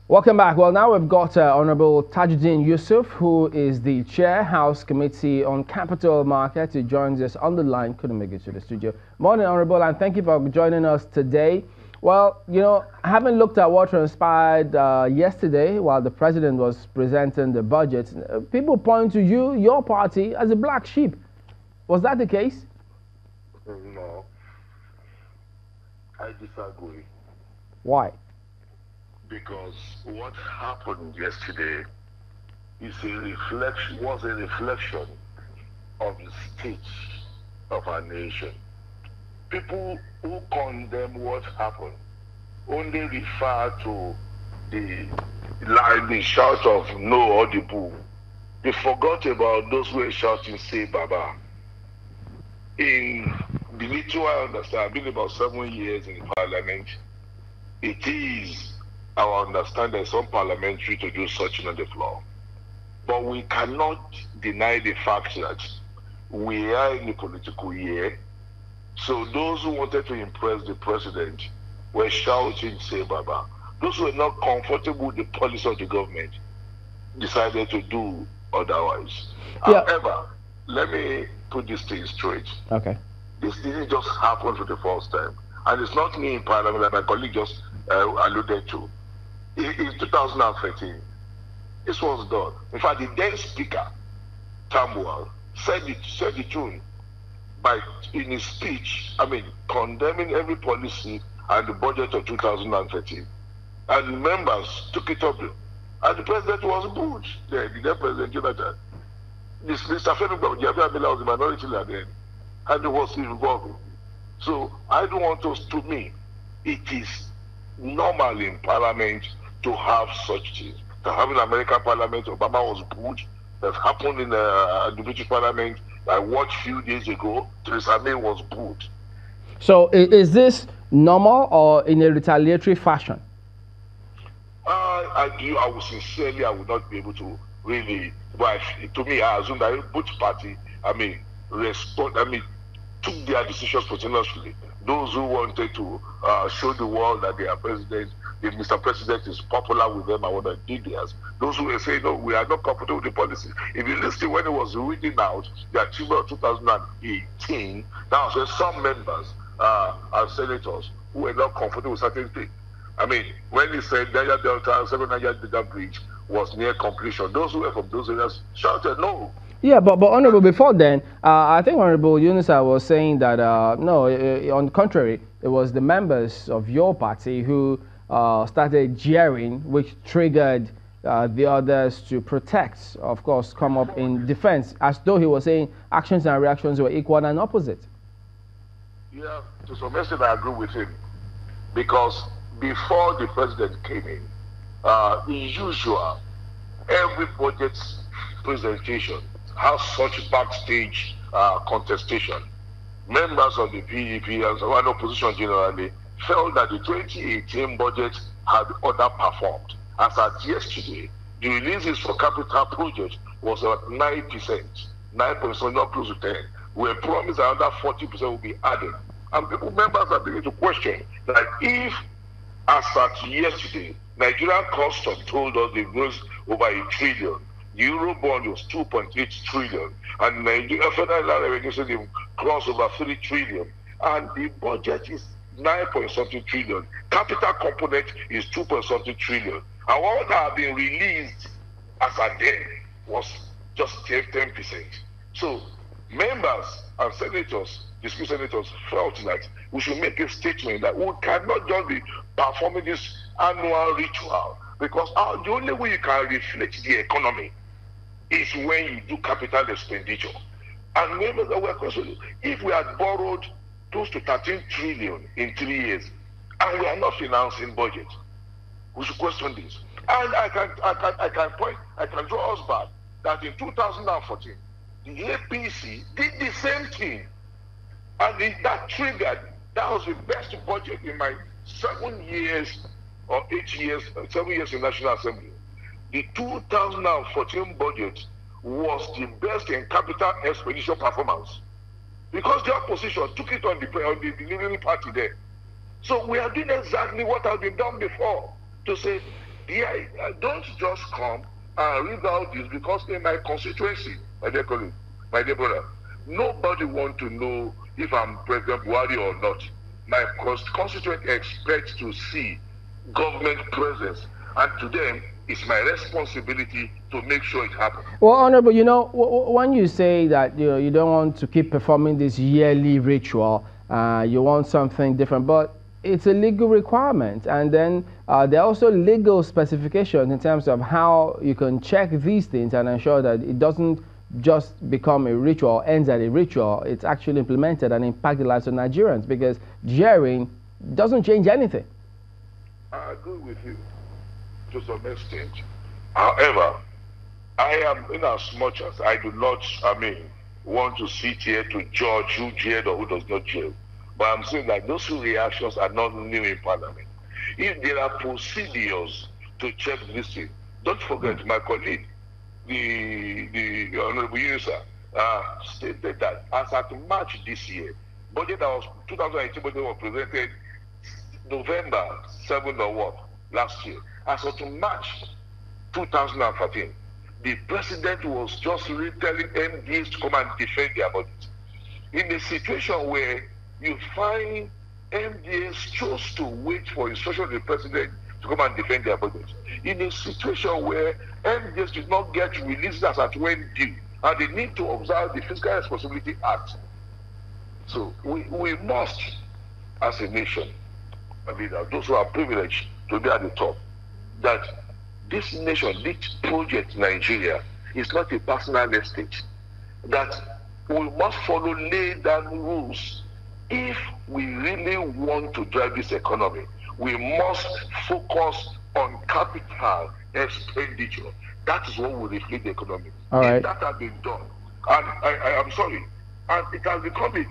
Welcome back. Well, now we've got Honorable Tajuddin Yusuf, who is the Chair, House Committee on Capital Markets. He joins us on the line. Couldn't make it to the studio. Morning, Honorable, and thank you for joining us today. Well, you know, having looked at what transpired yesterday while the president was presenting the budget, people point to you, your party, as a black sheep. Was that the case? No, I disagree. Why? Because what happened yesterday is was a reflection of the state of our nation. People who condemn what happened only refer to the shout of no or the boo. They forgot about those who were shouting say Baba. In the little I understand, I've been about 7 years in parliament. It is our understanding some parliamentary to do such on the floor. But we cannot deny the fact that we are in a political year. So those who wanted to impress the president were shouting, say Baba. Those who were not comfortable with the policy of the government decided to do otherwise. Yeah. However, let me put this thing straight. Okay. This didn't just happen for the first time. And it's not me in parliament that my colleague just alluded to. In 2013, this was done. In fact, the then speaker, Tambuwal, said the tune in his speech, condemning every policy and the budget of 2013. And members took it up. And the president was booed. The then President Jonathan. Mr. Femi Babajide was the minority leader then. And he was involved. So I don't want us to me. It is normal in parliament to have such things. To have in American parliament, Obama was booed. That happened in the British parliament. I watched a few days ago, Theresa May was booed. So is this normal or in a retaliatory fashion? I would not be able to really, but to me, I assume that both party, took their decisions spontaneously. Those who wanted to show the world that they are president, if Mr. President is popular with them, I want to did theirs. Those who were saying, no, we are not comfortable with the policy. If you listen when it was reading out the achievement of 2018, now so some members and senators who were not comfortable with certain things. When he said Niger Delta, 7 Niger Delta Bridge was near completion, those who were from those areas shouted no. Yeah, but Honorable, before then, I think Honorable Yunusa was saying that, no, on the contrary, it was the members of your party who started jeering, which triggered the others to protect, of course, come up in defense, as though he was saying actions and reactions were equal and opposite. Yeah, to some extent I agree with him, because before the president came in, usual, every budget presentation has such backstage contestation. Members of the PDP and some other opposition generally felt that the 2018 budget had underperformed. As at yesterday, the releases for capital projects was at 9%, 9%, not close to 10. We were promised another 40% will be added. And members are beginning to question that if, as at yesterday, Nigerian custom told us they've grossed over $1 trillion, the Eurobond was 2.8 trillion, and Nigeria Federal Revenue said they've crossed over 3 trillion, and the budget is 9-point-something trillion. Capital component is 2-point-something trillion. And what had been released as a day was just 10%. So members and senators, dismissed senators, felt that we should make a statement that we cannot just be performing this annual ritual, because the only way you can reflect the economy is when you do capital expenditure. And members were questioning, if we had borrowed close to 13 trillion in 3 years, and we are not financing budget, we should question this. And I can draw us back that in 2014, the APC did the same thing. And that triggered, that was the best budget in my 7 years or 8 years, 7 years in National Assembly. The 2014 budget was the best in capital expenditure performance, because the opposition took it on the delivering party there. So we are doing exactly what has been done before, to say Don't just come and read out this, because in my constituency, my dear colleague, my dear brother, nobody want to know if I'm President Buhari or not. My constituent expects to see government presence, and to them, it's my responsibility to make sure it happens. Well, Honorable, you know, when you say that you don't want to keep performing this yearly ritual, you want something different, but it's a legal requirement, and then there are also legal specifications in terms of how you can check these things and ensure that it doesn't just become a ritual, ends at a ritual. It's actually implemented and impact the lives of Nigerians, because jeering doesn't change anything. I agree with you to some extent. However, I am, in as much as I do not, want to sit here to judge who jeered or who does not jeer. But I'm saying that those reactions are not new in Parliament. If there are procedures to check this thing, don't forget my colleague, the Honorable Yusa, stated that as at March this year, budget that was 2018 budget was presented November 7th or what, last year. As of March 2014, the president was just telling MDs to come and defend their budget. In a situation where you find MDs chose to wait for instruction of the president to come and defend their budget. In a situation where MDs did not get released as at when due, and they need to observe the Fiscal Responsibility Act. So we must, as a nation, those who are privileged to be at the top, that this nation, this project Nigeria, is not a personal estate. That we must follow laid down rules. If we really want to drive this economy, we must focus on capital expenditure. That is what will reflect the economy. All right. If that has been done, and I'm sorry, and it has become a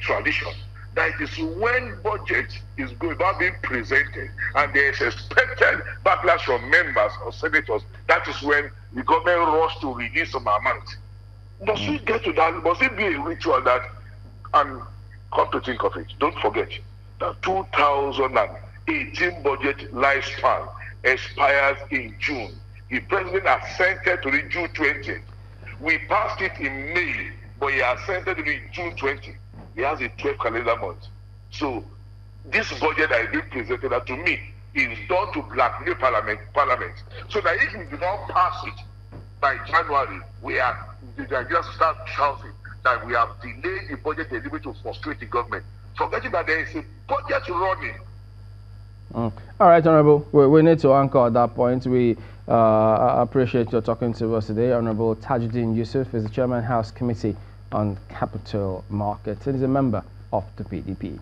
tradition, that it is when budget is about being presented and there is expected backlash from members or senators, that is when the government rush to release some amount. Must we get to that? Must it be a ritual that, and come to think of it, don't forget that 2018 budget lifespan expires in June. The president assented to the June 20th. We passed it in May, but he assented to the June 20th. He has a 12 calendar month. So this budget that is being presented, that to me is done to blackmail Parliament. So that if we do not pass it by January, the Nigerians start shouting that we have delayed the budget delivery to frustrate the government, forgetting that there is a budget running. All right, Honorable. We need to anchor at that point. We appreciate your talking to us today. Honorable Tajuddin Yusuf is the Chairman House Committee on Capital Markets. He is a member of the PDP.